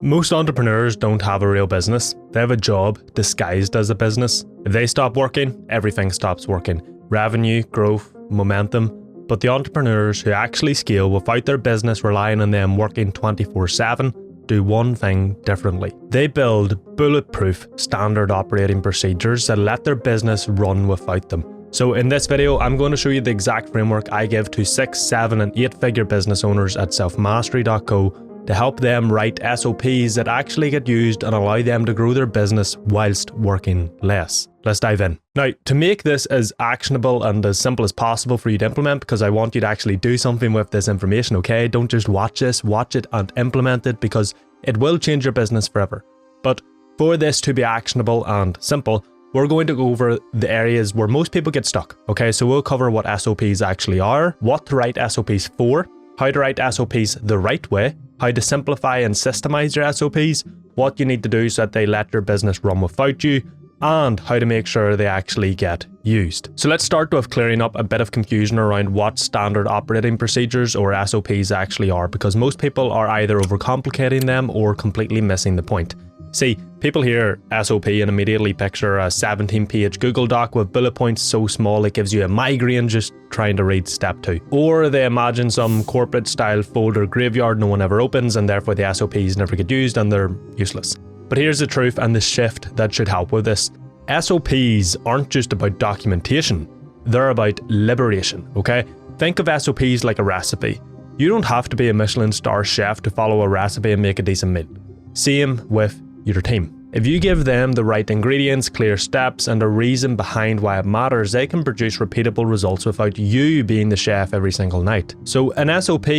Most entrepreneurs don't have a real business. They have a job disguised as a business. If they stop working, everything stops working. Revenue, growth, momentum. But the entrepreneurs who actually scale without their business relying on them working 24/7 do one thing differently. They build bulletproof standard operating procedures that let their business run without them. So in this video, I'm going to show you the exact framework I give to 6, 7 and 8-figure business owners at selfmastery.co to help them write SOPs that actually get used and allow them to grow their business whilst working less. Let's dive in. Now, to make this as actionable and as simple as possible for you to implement, because I want you to actually do something with this information, okay? Don't just watch this, watch it and implement it, because it will change your business forever. But for this to be actionable and simple, we're going to go over the areas where most people get stuck, okay? So we'll cover what SOPs actually are, what to write SOPs for, how to write SOPs the right way, how to simplify and systemize your SOPs, what you need to do so that they let your business run without you, and how to make sure they actually get used. So let's start with clearing up a bit of confusion around what standard operating procedures or SOPs actually are, because most people are either overcomplicating them or completely missing the point. See, people hear SOP and immediately picture a 17-page Google Doc with bullet points so small it gives you a migraine just trying to read step 2. Or they imagine some corporate style folder graveyard no one ever opens and therefore the SOPs never get used and they're useless. But here's the truth and the shift that should help with this. SOPs aren't just about documentation, they're about liberation, okay? Think of SOPs like a recipe. You don't have to be a Michelin star chef to follow a recipe and make a decent meal. Same with your team. If you give them the right ingredients, clear steps, and a reason behind why it matters, they can produce repeatable results without you being the chef every single night. So an SOP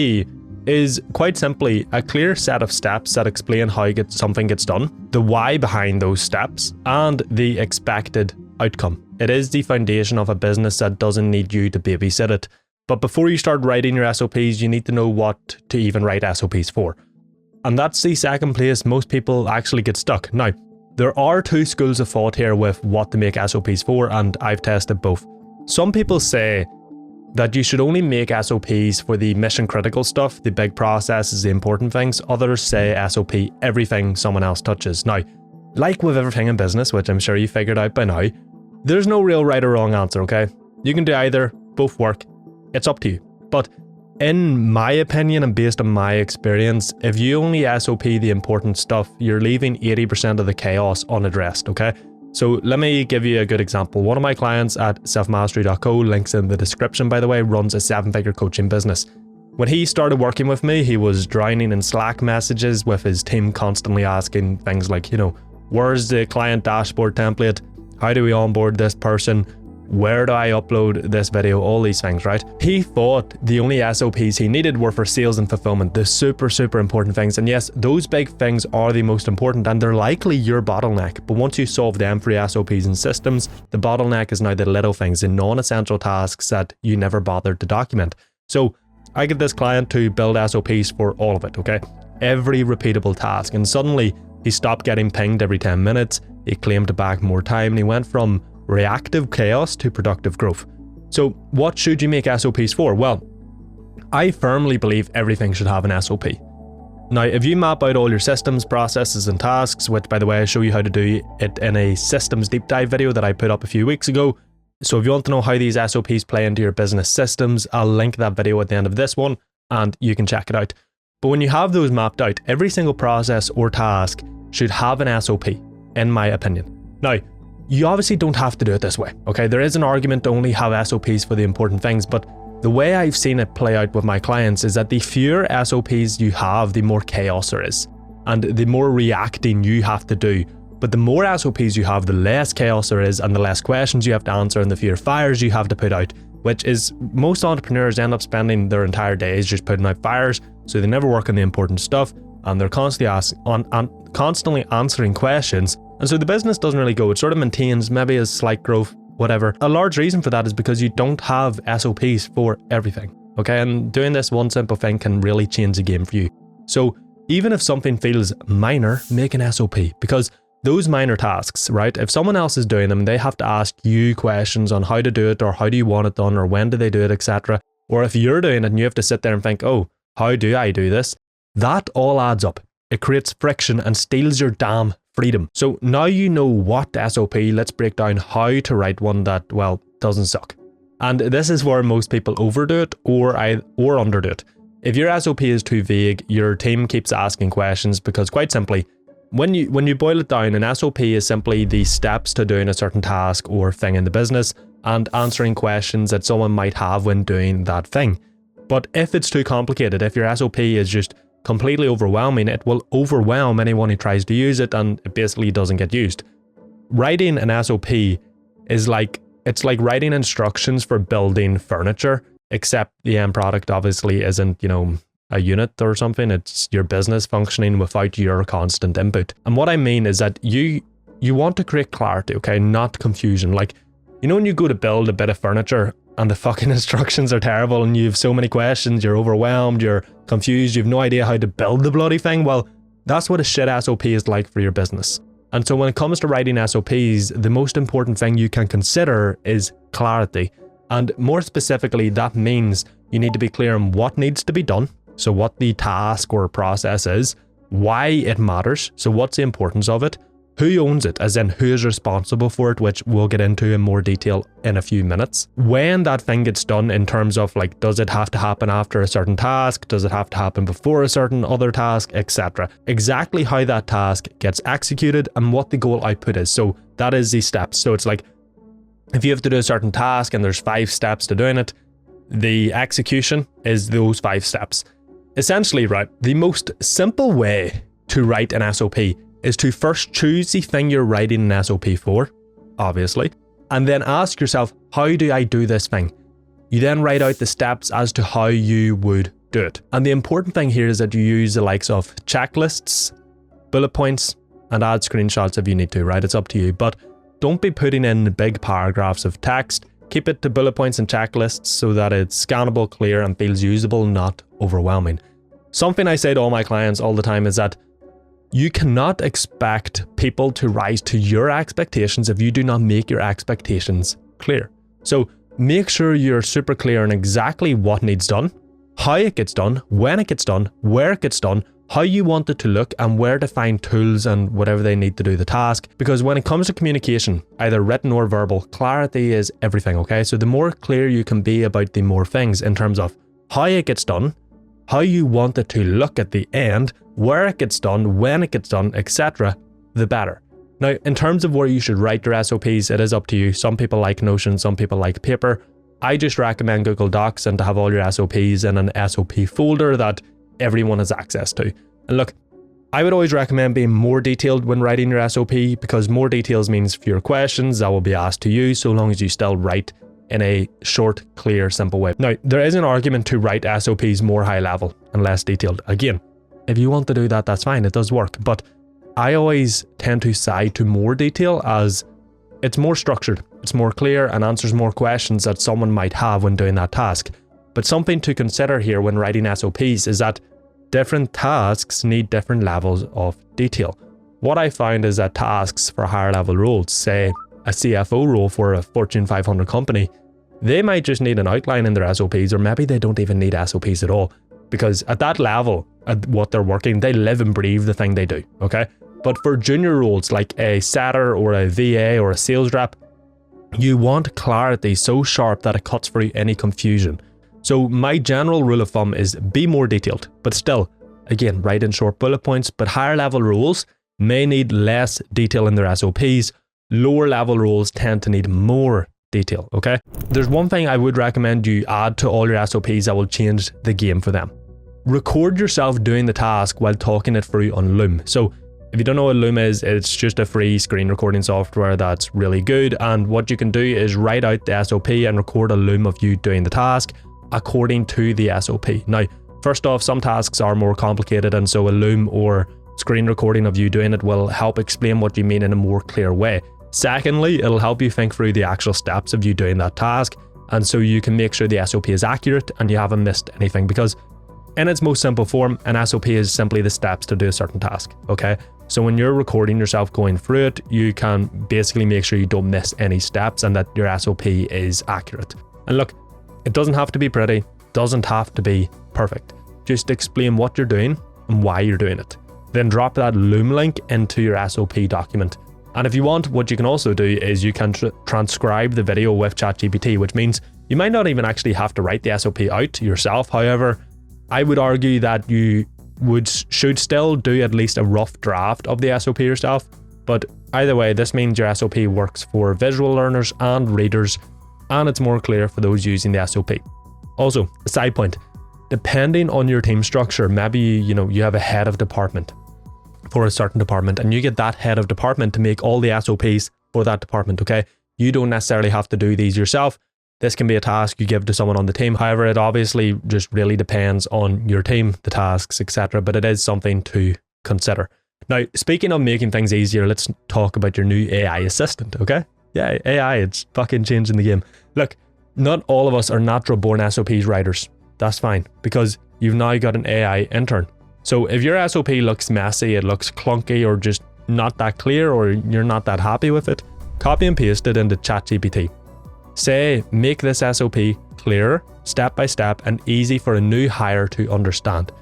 is quite simply a clear set of steps that explain how something gets done, the why behind those steps, and the expected outcome. It is the foundation of a business that doesn't need you to babysit it. But before you start writing your SOPs, you need to know what to even write SOPs for. And that's the second place most people actually get stuck. Now, there are two schools of thought here with what to make SOPs for, and I've tested both. Some people say that you should only make SOPs for the mission critical stuff, the big processes, the important things. Others say SOP everything someone else touches. Now, like with everything in business, which I'm sure you figured out by now, there's no real right or wrong answer, okay? You can do either, both work, it's up to you. But in my opinion and based on my experience, if you only SOP the important stuff, you're leaving 80% of the chaos unaddressed, okay? So let me give you a good example. One of my clients at selfmastery.co, links in the description by the way, runs a 7-figure coaching business. When he started working with me, he was drowning in Slack messages with his team constantly asking things like, where's the client dashboard template? How do we onboard this person? Where do I upload this video? All these things, right? He thought the only SOPs he needed were for sales and fulfillment, the super important things. And yes, those big things are the most important and they're likely your bottleneck. But once you solve them for your SOPs and systems, the bottleneck is now the little things, the non-essential tasks that you never bothered to document. So I get this client to build SOPs for all of it, okay? Every repeatable task. And suddenly he stopped getting pinged every 10 minutes. He claimed back more time and he went from reactive chaos to productive growth. So what should you make SOPs for? Well, I firmly believe everything should have an SOP. Now, if you map out all your systems, processes and tasks, which by the way, I show you how to do it in a systems deep dive video that I put up a few weeks ago. So if you want to know how these SOPs play into your business systems, I'll link that video at the end of this one and you can check it out. But when you have those mapped out, every single process or task should have an SOP, in my opinion. Now, you obviously don't have to do it this way, okay? There is an argument to only have SOPs for the important things, but the way I've seen it play out with my clients is that the fewer SOPs you have, the more chaos there is, and the more reacting you have to do. But the more SOPs you have, the less chaos there is, and the less questions you have to answer, and the fewer fires you have to put out, which is most entrepreneurs end up spending their entire days just putting out fires, so they never work on the important stuff, and they're constantly answering questions. And so the business doesn't really go. It sort of maintains maybe a slight growth, whatever. A large reason for that is because you don't have SOPs for everything, okay? And doing this one simple thing can really change the game for you. So even if something feels minor, make an SOP, because those minor tasks, right? If someone else is doing them, they have to ask you questions on how to do it or how do you want it done or when do they do it, etc. Or if you're doing it and you have to sit there and think, oh, how do I do this? That all adds up. It creates friction and steals your damn freedom. So now you know what SOP, let's break down how to write one that, well, doesn't suck. And this is where most people overdo it or underdo it. If your SOP is too vague, your team keeps asking questions because, quite simply, when you boil it down, an SOP is simply the steps to doing a certain task or thing in the business and answering questions that someone might have when doing that thing. But if it's too complicated, if your SOP is just completely overwhelming, it will overwhelm anyone who tries to use it and it basically doesn't get used. Writing an SOP is like writing instructions for building furniture, except the end product obviously isn't, a unit or something. It's your business functioning without your constant input. And what I mean is that you want to create clarity, okay, not confusion. Like, when you go to build a bit of furniture and the fucking instructions are terrible and you have so many questions, you're overwhelmed, you're confused, you have no idea how to build the bloody thing. Well, that's what a shit SOP is like for your business. And so when it comes to writing SOPs, the most important thing you can consider is clarity. And more specifically, that means you need to be clear on what needs to be done. So what the task or process is, why it matters. So what's the importance of it? Who owns it, as in who is responsible for it, which we'll get into in more detail in a few minutes. When that thing gets done in terms of like, does it have to happen after a certain task? Does it have to happen before a certain other task, etc. Exactly how that task gets executed and what the goal output is. So that is the steps. So it's like, if you have to do a certain task and there's 5 steps to doing it, the execution is those 5 steps. Essentially, right, the most simple way to write an SOP is to first choose the thing you're writing an SOP for, obviously, and then ask yourself, how do I do this thing? You then write out the steps as to how you would do it. And the important thing here is that you use the likes of checklists, bullet points, and add screenshots if you need to, right? It's up to you. But don't be putting in big paragraphs of text. Keep it to bullet points and checklists so that it's scannable, clear, and feels usable, not overwhelming. Something I say to all my clients all the time is that you cannot expect people to rise to your expectations if you do not make your expectations clear. So make sure you're super clear on exactly what needs done, how it gets done, when it gets done, where it gets done, how you want it to look, and where to find tools and whatever they need to do the task. Because when it comes to communication, either written or verbal, clarity is everything, okay? So the more clear you can be about the more things in terms of how it gets done, how you want it to look at the end, where it gets done, when it gets done, etc., the better. Now, in terms of where you should write your SOPs, it is up to you. Some people like Notion, some people like paper. I just recommend Google Docs and to have all your SOPs in an SOP folder that everyone has access to. And look, I would always recommend being more detailed when writing your SOP because more details means fewer questions that will be asked to you so long as you still write in a short, clear, simple way. Now, there is an argument to write SOPs more high level and less detailed. Again, if you want to do that, that's fine, it does work. But I always tend to side to more detail as it's more structured, it's more clear and answers more questions that someone might have when doing that task. But something to consider here when writing SOPs is that different tasks need different levels of detail. What I found is that tasks for higher level roles, say a CFO role for a Fortune 500 company, they might just need an outline in their SOPs, or maybe they don't even need SOPs at all. Because at that level, at what they're working, they live and breathe the thing they do, okay? But for junior roles like a setter or a VA or a sales rep, you want clarity so sharp that it cuts through any confusion. So my general rule of thumb is be more detailed, but still, again, write in short bullet points. But higher level roles may need less detail in their SOPs. Lower level roles tend to need more detail, okay? There's one thing I would recommend you add to all your SOPs that will change the game for them. Record yourself doing the task while talking it through on Loom. So if you don't know what Loom is, it's just a free screen recording software that's really good. And what you can do is write out the SOP and record a Loom of you doing the task according to the SOP. Now, first off, some tasks are more complicated, and so a Loom or screen recording of you doing it will help explain what you mean in a more clear way. Secondly, it'll help you think through the actual steps of you doing that task, and so you can make sure the SOP is accurate and you haven't missed anything, because in its most simple form, an SOP is simply the steps to do a certain task, okay? So when you're recording yourself going through it, you can basically make sure you don't miss any steps and that your SOP is accurate. And look, it doesn't have to be pretty, doesn't have to be perfect. Just explain what you're doing and why you're doing it. Then drop that Loom link into your SOP document. And if you want, what you can also do is you can transcribe the video with ChatGPT, which means you might not even actually have to write the SOP out yourself. However, I would argue that you should still do at least a rough draft of the SOP yourself. But either way, this means your SOP works for visual learners and readers, and it's more clear for those using the SOP. Also, a side point, depending on your team structure, maybe you have a head of department for a certain department, and you get that head of department to make all the SOPs for that department, okay? You don't necessarily have to do these yourself. This can be a task you give to someone on the team. However, it obviously just really depends on your team, the tasks, etc. But it is something to consider. Now, speaking of making things easier, let's talk about your new AI assistant, okay? Yeah, AI, it's fucking changing the game. Look, not all of us are natural-born SOPs writers. That's fine, because you've now got an AI intern. So if your SOP looks messy, it looks clunky, or just not that clear, or you're not that happy with it, copy and paste it into ChatGPT. Say, make this SOP clearer, step by step, and easy for a new hire to understand.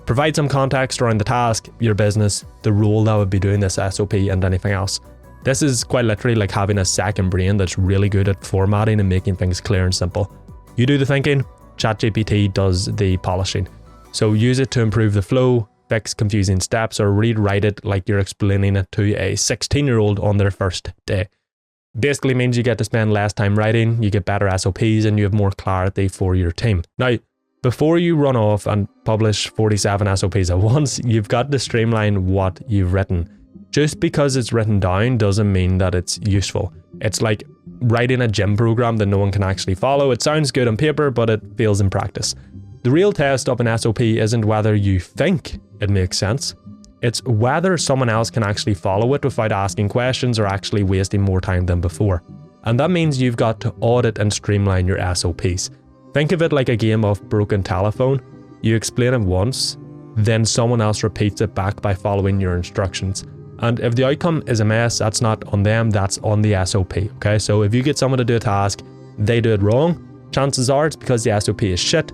Provide some context around the task, your business, the role that would be doing this SOP, and anything else. This is quite literally like having a second brain that's really good at formatting and making things clear and simple. You do the thinking, ChatGPT does the polishing. So use it to improve the flow, fix confusing steps, or rewrite it like you're explaining it to a 16-year-old on their first day. Basically means you get to spend less time writing, you get better SOPs, and you have more clarity for your team. Now, before you run off and publish 47 SOPs at once, you've got to streamline what you've written. Just because it's written down doesn't mean that it's useful. It's like writing a gym program that no one can actually follow. It sounds good on paper, but it fails in practice. The real test of an SOP isn't whether you think it makes sense. It's whether someone else can actually follow it without asking questions or actually wasting more time than before. And that means you've got to audit and streamline your SOPs. Think of it like a game of broken telephone. You explain it once, then someone else repeats it back by following your instructions. And if the outcome is a mess, that's not on them, that's on the SOP, okay? So if you get someone to do a task, they do it wrong, chances are it's because the SOP is shit.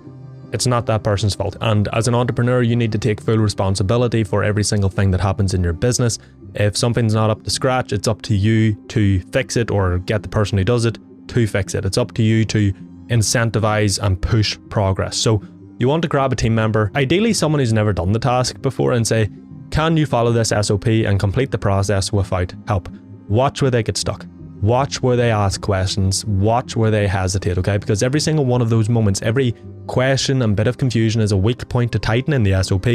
It's not that person's fault. And as an entrepreneur, you need to take full responsibility for every single thing that happens in your business. If something's not up to scratch, it's up to you to fix it or get the person who does it to fix it. It's up to you to incentivize and push progress. So you want to grab a team member, ideally someone who's never done the task before, and say, can you follow this SOP and complete the process without help? Watch where they get stuck. Watch where they ask questions. Watch where they hesitate, okay? Because every single one of those moments, every question and bit of confusion is a weak point to tighten in the SOP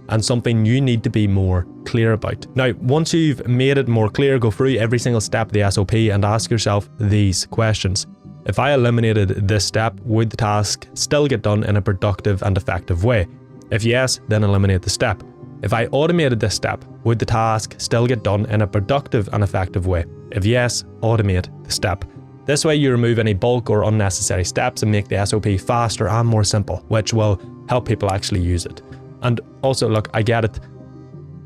and something you need to be more clear about. Now, once you've made it more clear, go through every single step of the SOP and ask yourself these questions. If I eliminated this step, would the task still get done in a productive and effective way? If yes, then eliminate the step. If I automated this step, would the task still get done in a productive and effective way? If yes, automate the step. This way you remove any bulk or unnecessary steps and make the SOP faster and more simple, which will help people actually use it. And also, look, I get it.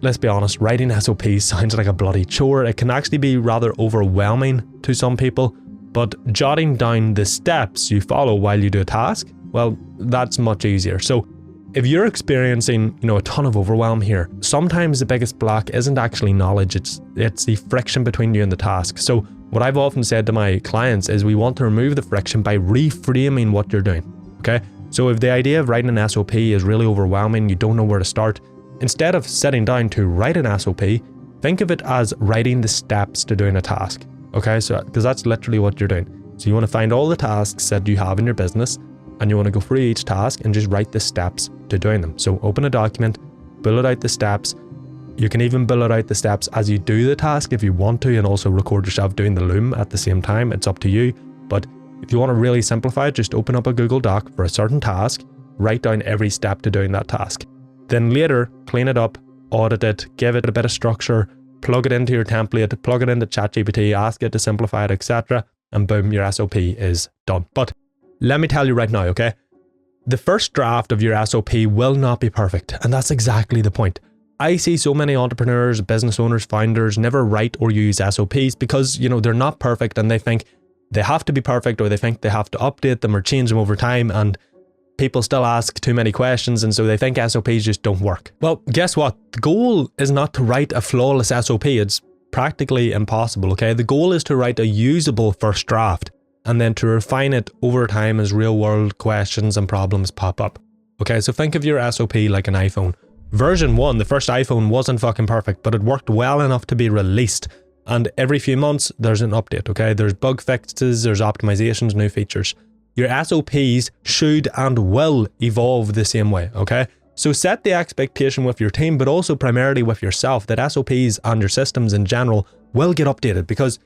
Let's be honest, writing SOPs sounds like a bloody chore. It can actually be rather overwhelming to some people, but jotting down the steps you follow while you do a task, well, that's much easier. So if you're experiencing, a ton of overwhelm here, sometimes the biggest block isn't actually knowledge, it's the friction between you and the task. So what I've often said to my clients is we want to remove the friction by reframing what you're doing, okay? So if the idea of writing an SOP is really overwhelming, you don't know where to start, instead of sitting down to write an SOP, think of it as writing the steps to doing a task, okay? So, because that's literally what you're doing. So you want to find all the tasks that you have in your business, and you want to go through each task and just write the steps to doing them. So open a document, bullet out the steps. You can even bullet out the steps as you do the task if you want to, and also record yourself doing the loom at the same time. It's up to you. But if you want to really simplify it, just open up a Google Doc for a certain task, write down every step to doing that task. Then later, clean it up, audit it, give it a bit of structure, plug it into your template, plug it into ChatGPT, ask it to simplify it, etc. And boom, your SOP is done. But let me tell you right now, okay? The first draft of your SOP will not be perfect, and that's exactly the point. I see so many entrepreneurs, business owners, founders never write or use SOPs because, they're not perfect and they think they have to be perfect, or they think they have to update them or change them over time. And people still ask too many questions, and so they think SOPs just don't work. Well, guess what? The goal is not to write a flawless SOP. It's practically impossible, okay? The goal is to write a usable first draft and then to refine it over time as real world questions and problems pop up. Okay, so think of your SOP like an iPhone. Version 1, the first iPhone, wasn't fucking perfect, but it worked well enough to be released. And every few months, there's an update, okay? There's bug fixes, there's optimizations, new features. Your SOPs should and will evolve the same way, okay? So set the expectation with your team, but also primarily with yourself, that SOPs and your systems in general will get updated, because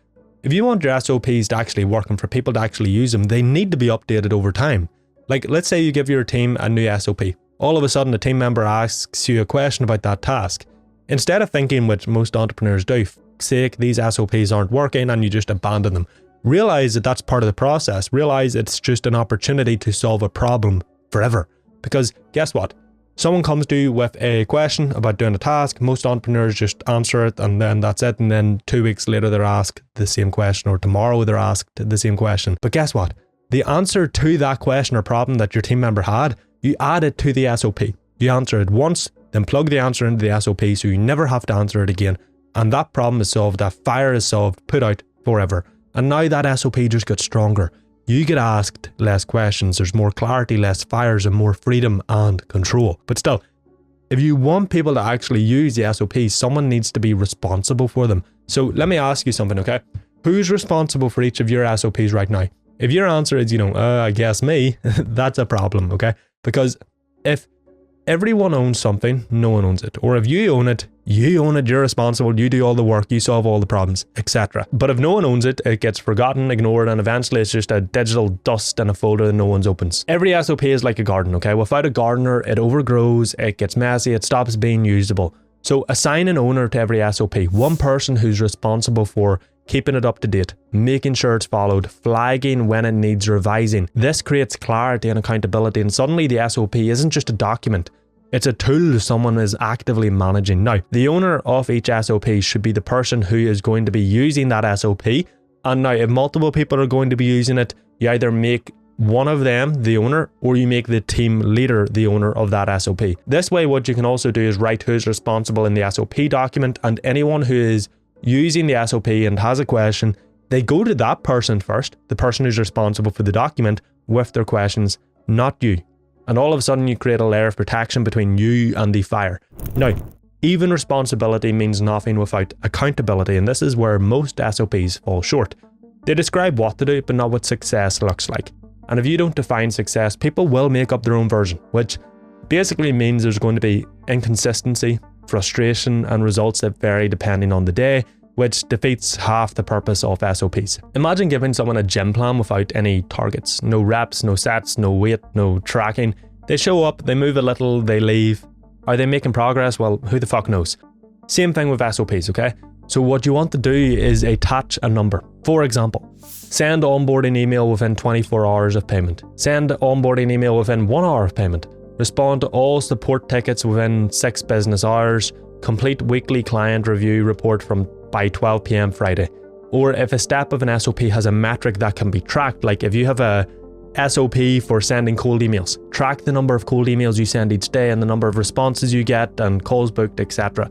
if you want your SOPs to actually work and for people to actually use them, they need to be updated over time. Like, let's say you give your team a new SOP. All of a sudden, a team member asks you a question about that task. Instead of thinking, which most entrepreneurs do, fuck's sake, these SOPs aren't working, and you just abandon them. Realize that that's part of the process. Realize it's just an opportunity to solve a problem forever. Because guess what? Someone comes to you with a question about doing a task. Most entrepreneurs just answer it and then that's it. And then 2 weeks later, they're asked the same question, or tomorrow they're asked the same question. But guess what? The answer to that question or problem that your team member had, you add it to the SOP. You answer it once, then plug the answer into the SOP so you never have to answer it again. And that problem is solved, that fire is solved, put out forever. And now that SOP just gets stronger. You get asked less questions, there's more clarity, less fires, and more freedom and control. But still, if you want people to actually use the SOPs, someone needs to be responsible for them. So let me ask you something, okay? Who's responsible for each of your SOPs right now? If your answer is, I guess me, that's a problem, okay? Because if everyone owns something, no one owns it. Or if you own it, you're responsible, you do all the work, you solve all the problems, etc. But if no one owns it, it gets forgotten, ignored, and eventually it's just a digital dust in a folder that no one opens. Every SOP is like a garden, okay? Without a gardener, it overgrows, it gets messy, it stops being usable. So assign an owner to every SOP, one person who's responsible for keeping it up to date, making sure it's followed, flagging when it needs revising. This creates clarity and accountability, and suddenly the SOP isn't just a document, it's a tool someone is actively managing. Now, the owner of each SOP should be the person who is going to be using that SOP. And now, if multiple people are going to be using it, you either make one of them the owner, or you make the team leader the owner of that SOP. This way, what you can also do is write who's responsible in the SOP document, and anyone who is using the SOP and has a question, they go to that person first, the person who's responsible for the document, with their questions, not you. And all of a sudden you create a layer of protection between you and the fire. Now, even responsibility means nothing without accountability, and this is where most SOPs fall short. They describe what to do, but not what success looks like. And if you don't define success, people will make up their own version, which basically means there's going to be inconsistency, frustration, and results that vary depending on the day, which defeats half the purpose of SOPs. Imagine giving someone a gym plan without any targets, no reps, no sets, no weight, no tracking. They show up, they move a little, they leave. Are they making progress? Well, who the fuck knows? Same thing with SOPs, okay? So what you want to do is attach a number. For example, send onboarding email within 24 hours of payment. Send onboarding email within 1 hour of payment. Respond to all support tickets within 6 business hours. Complete weekly client review report by 12 p.m. Friday. Or if a step of an SOP has a metric that can be tracked, like if you have a SOP for sending cold emails, track the number of cold emails you send each day and the number of responses you get and calls booked, etc.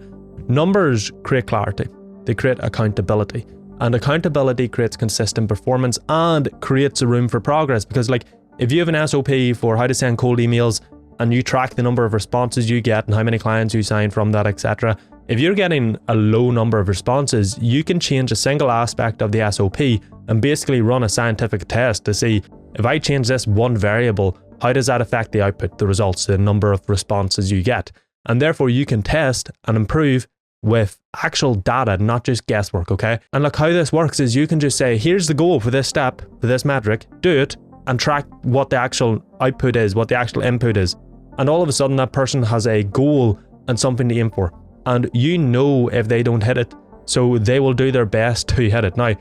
Numbers create clarity, they create accountability, and accountability creates consistent performance and creates a room for progress. Because like if you have an SOP for how to send cold emails and you track the number of responses you get and how many clients you sign from that, etc. If you're getting a low number of responses, you can change a single aspect of the SOP and basically run a scientific test to see, if I change this one variable, how does that affect the output, the results, the number of responses you get? And therefore you can test and improve with actual data, not just guesswork, okay? And look, how this works is you can just say, here's the goal for this step, for this metric, do it, and track what the actual output is, what the actual input is. And all of a sudden that person has a goal and something to aim for. And you know if they don't hit it, so they will do their best to hit it. Now,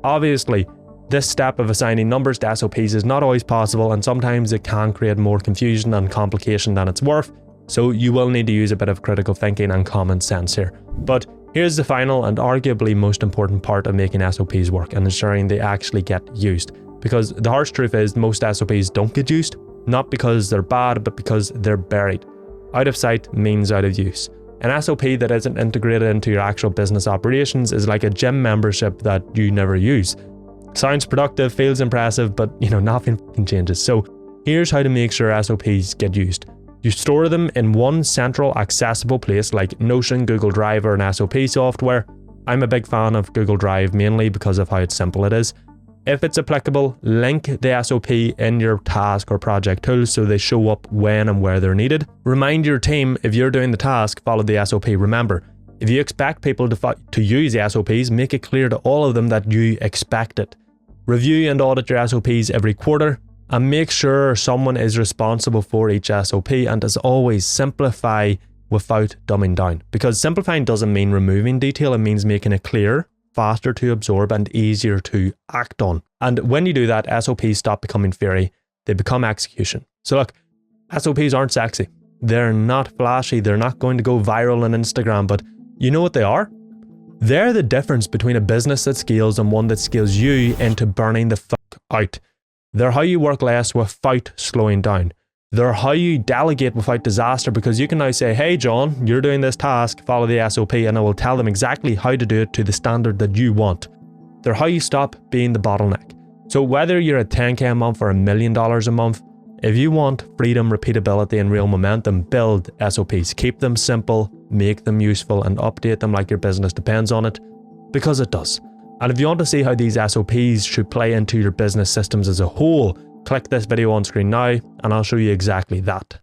obviously, this step of assigning numbers to SOPs is not always possible, and sometimes it can create more confusion and complication than it's worth, so you will need to use a bit of critical thinking and common sense here. But here's the final and arguably most important part of making SOPs work and ensuring they actually get used. Because the harsh truth is most SOPs don't get used. not because they're bad, but because they're buried. Out of sight means out of use. An SOP that isn't integrated into your actual business operations is like a gym membership that you never use. Sounds productive, feels impressive, but nothing changes. So here's how to make sure SOPs get used. You store them in one central accessible place like Notion, Google Drive, or an SOP software. I'm a big fan of Google Drive mainly because of how simple it is. If it's applicable, link the SOP in your task or project tools so they show up when and where they're needed. Remind your team if you're doing the task, follow the SOP. Remember, if you expect people to use the SOPs, make it clear to all of them that you expect it. Review and audit your SOPs every quarter and make sure someone is responsible for each SOP. And as always, simplify without dumbing down. Because simplifying doesn't mean removing detail, it means making it clear, faster to absorb, and easier to act on. And when you do that, SOPs stop becoming theory, they become execution. So look, SOPs aren't sexy. They're not flashy. They're not going to go viral on Instagram, but you know what they are? They're the difference between a business that scales and one that scales you into burning the fuck out. They're how you work less without slowing down. They're how you delegate without disaster, because you can now say, hey John, you're doing this task, follow the SOP, and I will tell them exactly how to do it to the standard that you want. They're how you stop being the bottleneck. So whether you're at 10k a month or $1 million a month, if you want freedom, repeatability, and real momentum, build SOPs. Keep them simple, make them useful, and update them like your business depends on it, because it does. And if you want to see how these SOPs should play into your business systems as a whole, click this video on screen now and I'll show you exactly that.